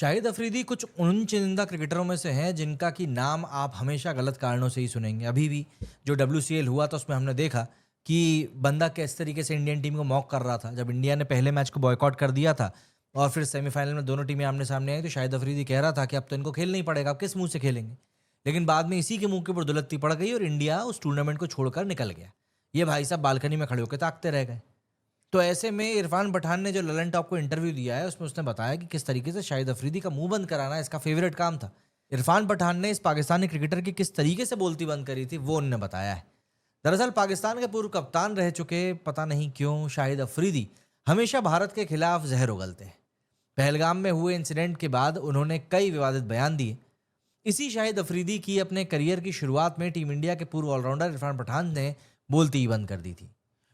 शाहिद अफरीदी कुछ उन चुनिंदा क्रिकेटरों में से हैं जिनका कि नाम आप हमेशा गलत कारणों से ही सुनेंगे। अभी भी जो WCL हुआ था उसमें हमने देखा कि बंदा किस तरीके से इंडियन टीम को मॉक कर रहा था। जब इंडिया ने पहले मैच को बॉयकॉट कर दिया था और फिर सेमीफाइनल में दोनों टीमें आमने सामने आई तो शाहिद अफरीदी कह रहा था कि अब तो इनको खेलना ही पड़ेगा, अब किस मुंह से खेलेंगे। लेकिन बाद में इसी के मुंह के ऊपर दुलत्ती पड़ गई और इंडिया उस टूर्नामेंट को छोड़कर निकल गया। ये भाई साहब बालकनी में खड़े होकर ताकते रह गए। तो ऐसे में इरफान पठान ने जो ललन टॉप को इंटरव्यू दिया है उसमें उसने बताया कि किस तरीके से शाहिद अफरीदी का मुंह बंद कराना इसका फेवरेट काम था। इरफान पठान ने इस पाकिस्तानी क्रिकेटर की किस तरीके से बोलती बंद करी थी वो उन्होंने बताया है। दरअसल पाकिस्तान के पूर्व कप्तान रह चुके पता नहीं क्यों शाहिद अफरीदी हमेशा भारत के खिलाफ जहर उगलते हैं। पहलगाम में हुए इंसिडेंट के बाद उन्होंने कई विवादित बयान दिए। इसी शाहिद अफरीदी की अपने करियर की शुरुआत में टीम इंडिया के पूर्व ऑलराउंडर इरफान पठान ने बोलती ही बंद कर दी थी।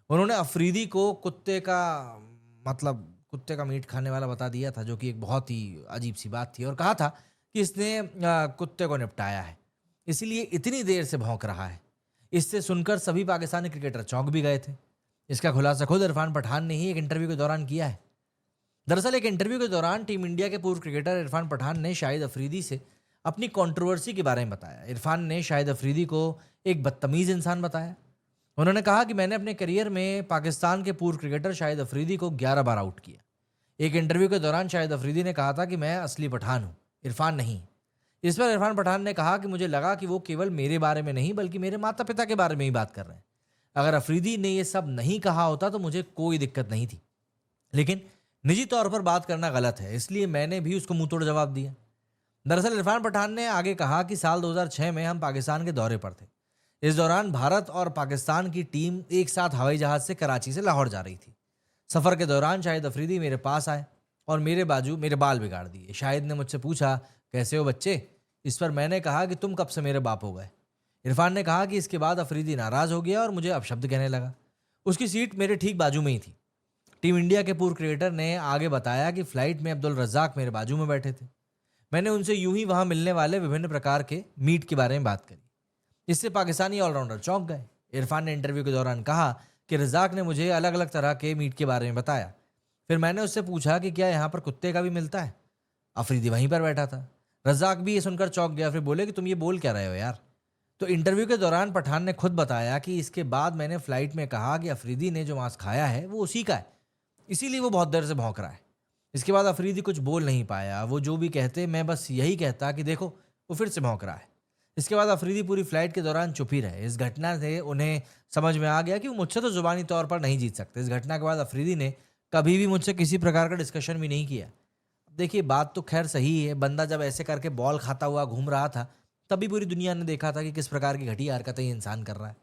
उन्होंने अफरीदी को कुत्ते का मीट खाने वाला बता दिया था, जो कि एक बहुत ही अजीब सी बात थी, और कहा था कि इसने कुत्ते को निपटाया है, इसीलिए इतनी देर से भौंक रहा है। इससे सुनकर सभी पाकिस्तानी क्रिकेटर चौंक भी गए थे। इसका खुलासा खुद इरफान पठान ने ही एक इंटरव्यू के दौरान किया है। दरअसल एक इंटरव्यू के दौरान टीम इंडिया के पूर्व क्रिकेटर इरफान पठान ने शाहिद अफरीदी से अपनी कंट्रोवर्सी के बारे में बताया। इरफान ने शाहिद अफरीदी को एक बदतमीज़ इंसान बताया। उन्होंने कहा कि मैंने अपने करियर में पाकिस्तान के पूर्व क्रिकेटर शाहिद अफरीदी को 11 बार आउट किया। एक इंटरव्यू के दौरान शाहिद अफरीदी ने कहा था कि मैं असली पठान हूँ, इरफान नहीं। इस पर इरफान पठान ने कहा कि मुझे लगा कि वो केवल मेरे बारे में नहीं बल्कि मेरे माता पिता के बारे में ही बात कर रहे हैं। अगर अफरीदी ने ये सब नहीं कहा होता तो मुझे कोई दिक्कत नहीं थी, लेकिन निजी तौर पर बात करना गलत है, इसलिए मैंने भी उसको मुंह तोड़ जवाब दिया। दरअसल इरफान पठान ने आगे कहा कि साल 2006 में हम पाकिस्तान के दौरे पर थे। इस दौरान भारत और पाकिस्तान की टीम एक साथ हवाई जहाज से कराची से लाहौर जा रही थी। सफ़र के दौरान शाहिद अफरीदी मेरे पास आए और मेरे बाल बिगाड़ दिए। शाहिद ने मुझसे पूछा, कैसे हो बच्चे? इस पर मैंने कहा कि तुम कब से मेरे बाप हो गए। इरफान ने कहा कि इसके बाद अफरीदी नाराज़ हो गया और मुझे अपशब्द कहने लगा। उसकी सीट मेरे ठीक बाजू में ही थी। टीम इंडिया के पूर्व क्रिकेटर ने आगे बताया कि फ़्लाइट में अब्दुल रज़ाक मेरे बाजू में बैठे थे। मैंने उनसे यूं ही वहाँ मिलने वाले विभिन्न प्रकार के मीट के बारे में बात करी। इससे पाकिस्तानी ऑलराउंडर चौंक गए। इरफान ने इंटरव्यू के दौरान कहा कि रज़ाक ने मुझे अलग अलग तरह के मीट के बारे में बताया। फिर मैंने उससे पूछा कि क्या यहाँ पर कुत्ते का भी मिलता है? अफरीदी वहीं पर बैठा था। रज़ाक भी ये सुनकर चौंक गया। फिर बोले कि तुम ये बोल क्या रहे हो यार? तो इंटरव्यू के दौरान पठान ने खुद बताया कि इसके बाद मैंने फ्लाइट में कहा कि अफरीदी ने जो मांस खाया है वो उसी का है, इसीलिए वो बहुत देर से भौंक रहा है। इसके बाद अफरीदी कुछ बोल नहीं पाया। वो जो भी कहते मैं बस यही कहता कि देखो वो फिर से भौंक रहा है। इसके बाद अफरीदी पूरी फ्लाइट के दौरान चुप ही रहे। इस घटना से उन्हें समझ में आ गया कि वो मुझसे तो जुबानी तौर पर नहीं जीत सकते। इस घटना के बाद अफरीदी ने कभी भी मुझसे किसी प्रकार का डिस्कशन भी नहीं किया। देखिए बात तो खैर सही है, बंदा जब ऐसे करके बॉल खाता हुआ घूम रहा था तभी पूरी दुनिया ने देखा था कि किस प्रकार की घटिया हरकतें ये इंसान कर रहा है।